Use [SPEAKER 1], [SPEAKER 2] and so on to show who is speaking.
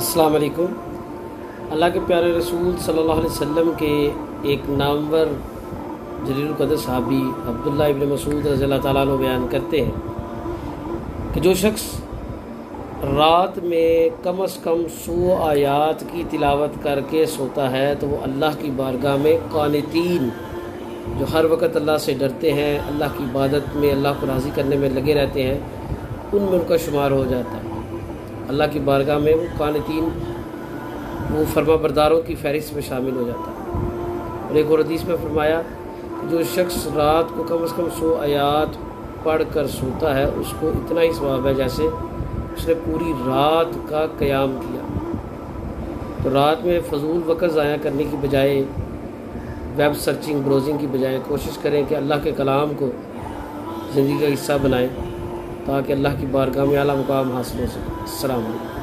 [SPEAKER 1] अस्सलाम वालेकुम। अल्लाह के प्यारे रसूल सल्लल्लाहु अलैहि वसल्लम के एक नामवर जलील क़द्र सहाबी अब्दुल्लाह इब्न मसूद रज़ियल्लाहु ताला अन्हु बयान करते हैं कि जो शख्स रात में कम से कम 100 आयात की तिलावत करके सोता है तो वो अल्लाह की बारगाह में क़ानितीन, जो हर वक्त अल्लाह से डरते हैं, अल्लाह की इबादत में, अल्लाह को राज़ी करने में लगे रहते हैं, उनमें उनका शुमार हो जाता है। अल्लाह की बारगाह में वो क़ानितीन, वो फरमाबरदारों की फ़हरिस्त में शामिल हो जाता है। और एक और हदीस में फरमाया कि जो शख्स रात को कम से कम 100 आयात पढ़ कर सोता है उसको इतना ही सवाब है जैसे उसने पूरी रात का क़याम किया। तो रात में फ़जूल वक़्त ज़ाया करने की बजाय, वेब सर्चिंग ब्राउजिंग की बजाय कोशिश करें कि अल्लाह के कलाम को ज़िंदगी का हिस्सा बनाएं ताकि अल्लाह की बारगाह में आला मुकाम हासिल हो सके। अस्सलाम वालेकुम।